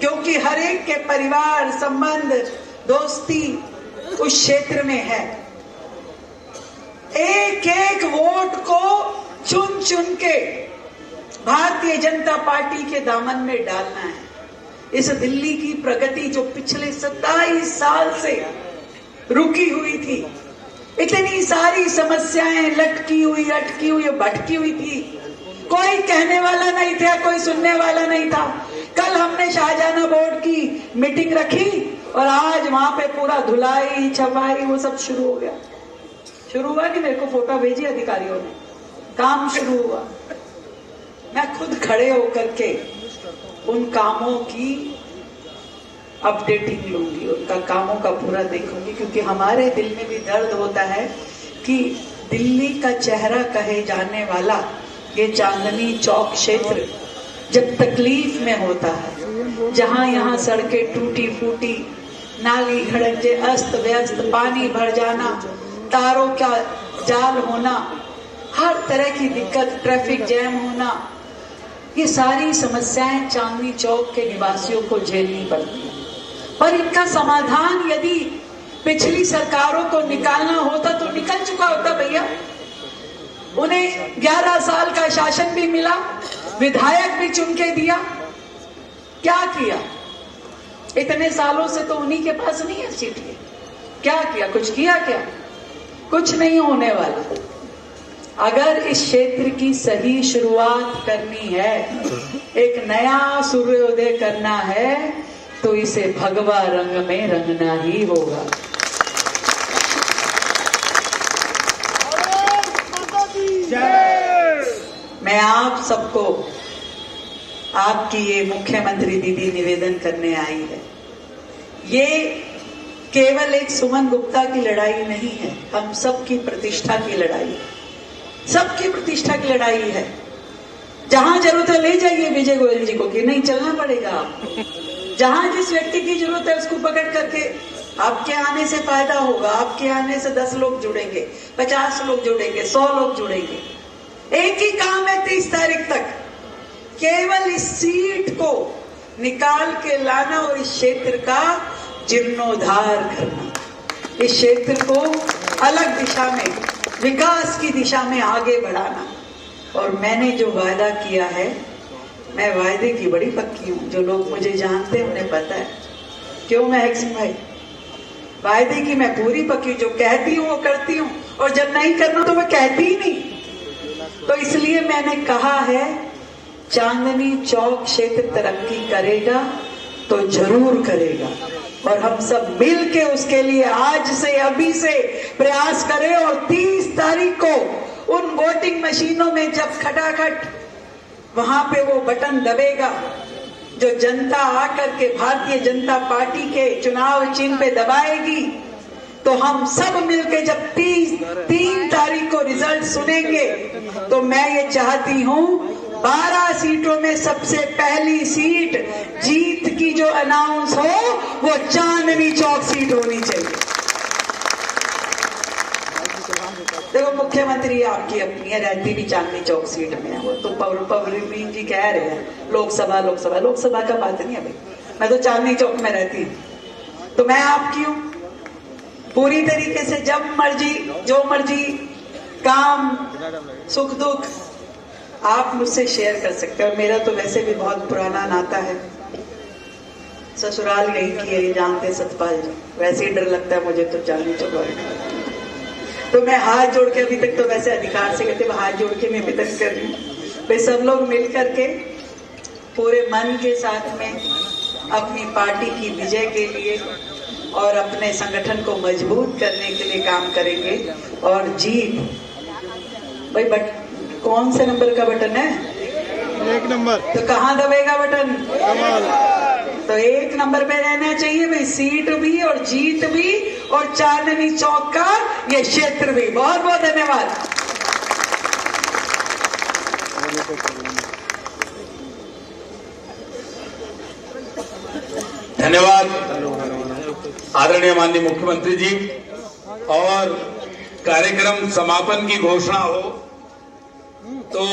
क्योंकि हर एक के परिवार संबंध दोस्ती उस क्षेत्र में है। एक एक वोट को चुन चुन के भारतीय जनता पार्टी के दामन में डालना है। इस दिल्ली की प्रगति जो पिछले 27 साल से रुकी हुई थी, इतनी सारी समस्याएं लटकी हुई अटकी हुई भटकी हुई थी, कोई कहने वाला नहीं था, कोई सुनने वाला नहीं था। कल हमने शाहजहां बोर्ड की मीटिंग रखी और आज वहां पे पूरा धुलाई छपाई वो सब शुरू हो गया। शुरू हुआ नहीं, मेरे को फोटो भेजी अधिकारियों ने, काम शुरू हुआ। मैं खुद खड़े होकर के उन कामों की अपडेटिंग लूंगी, उनका कामों का पूरा देखूंगी, क्योंकि हमारे दिल में भी दर्द होता है कि दिल्ली का चेहरा कहे जाने वाला ये चांदनी चौक क्षेत्र जब तकलीफ में होता है, जहां यहाँ सड़कें टूटी फूटी, नाली खड़ंजे अस्त व्यस्त, पानी भर जाना, तारों का जाल होना, हर तरह की दिक्कत, ट्रैफिक जैम होना, ये सारी समस्याएं चांदनी चौक के निवासियों को झेलनी पड़ती है। पर इनका समाधान यदि पिछली सरकारों को निकालना होता तो निकल चुका होता भैया। उन्हें 11 साल का शासन भी मिला, विधायक भी चुन के दिया, क्या किया? इतने सालों से तो उन्हीं के पास नहीं है सीट की, क्या किया? कुछ किया क्या? कुछ नहीं होने वाला। अगर इस क्षेत्र की सही शुरुआत करनी है, एक नया सूर्योदय करना है, तो इसे भगवा रंग में रंगना ही होगा। मैं आप सबको, आपकी ये मुख्यमंत्री दीदी निवेदन करने आई है, ये केवल एक सुमन गुप्ता की लड़ाई नहीं है, हम सबकी प्रतिष्ठा की लड़ाई है, सबकी प्रतिष्ठा की लड़ाई है। जहां जरूरत है ले जाइए विजय गोयल जी को, कि नहीं चलना पड़ेगा आपको। जहां जिस व्यक्ति की जरूरत है उसको पकड़ करके, आपके आने से फायदा होगा, आपके आने से 10 लोग जुड़ेंगे, 50 लोग जुड़ेंगे, 100 लोग जुड़ेंगे। एक ही काम है 30 तारीख तक, केवल इस सीट को निकाल के लाना और इस क्षेत्र का जीर्णोद्धार करना, इस क्षेत्र को अलग दिशा में, विकास की दिशा में आगे बढ़ाना। और मैंने जो वादा किया है, मैं वायदे की बड़ी पक्की हूं, जो लोग मुझे जानते हैं उन्हें पता है क्यों मैं एक्शन भाई, वायदे की मैं पूरी पक्की, जो कहती हूँ वो करती हूँ, और जब नहीं करना तो मैं कहती ही नहीं। तो इसलिए मैंने कहा है, चांदनी चौक क्षेत्र तरक्की करेगा तो जरूर करेगा, और हम सब मिल के उसके लिए आज से, अभी से प्रयास करें। और 30 तारीख को उन वोटिंग मशीनों में जब खटाखट वहां पे वो बटन दबेगा, जो जनता आकर के भारतीय जनता पार्टी के चुनाव चिन्ह पे दबाएगी, तो हम सब मिलके जब 3 तारीख को रिजल्ट सुनेंगे, तो मैं ये चाहती हूं 12 सीटों में सबसे पहली सीट जीत की जो अनाउंस हो, वो चांदनी चौक सीट होनी चाहिए। देखो, मुख्यमंत्री आपकी अपनी है, रहती भी चांदनी चौक सीट में है, वो तो पवरवीन जी कह रहे हैं लोकसभा का बात नहीं है भाई, मैं तो चांदनी चौक में रहती हूँ, तो मैं आपकी हूँ। पूरी तरीके से जब मर्जी, जो मर्जी काम, सुख दुख आप मुझसे शेयर कर सकते हो। और मेरा तो वैसे भी बहुत पुराना नाता है, ससुराल यही की है, ये जानते सतपाल जी, वैसे ही डर लगता है मुझे तो चांदनी चौक। तो मैं हाथ जोड़ के, अभी तक तो वैसे अधिकार से कहते, हाथ जोड़ के मैं निवेदन कर रही हूँ भाई, सब लोग मिल करके पूरे मन के साथ में अपनी पार्टी की विजय के लिए और अपने संगठन को मजबूत करने के लिए काम करेंगे। और जीत भाई, कौन से नंबर का बटन है? 1 नंबर। तो कहाँ दबेगा बटन? तो 1 नंबर पे रहना चाहिए भाई, सीट भी और जीत भी, और चांदनी चौक का ये क्षेत्र भी। बहुत बहुत धन्यवाद। धन्यवाद आदरणीय माननीय मुख्यमंत्री जी। और कार्यक्रम समापन की घोषणा हो तो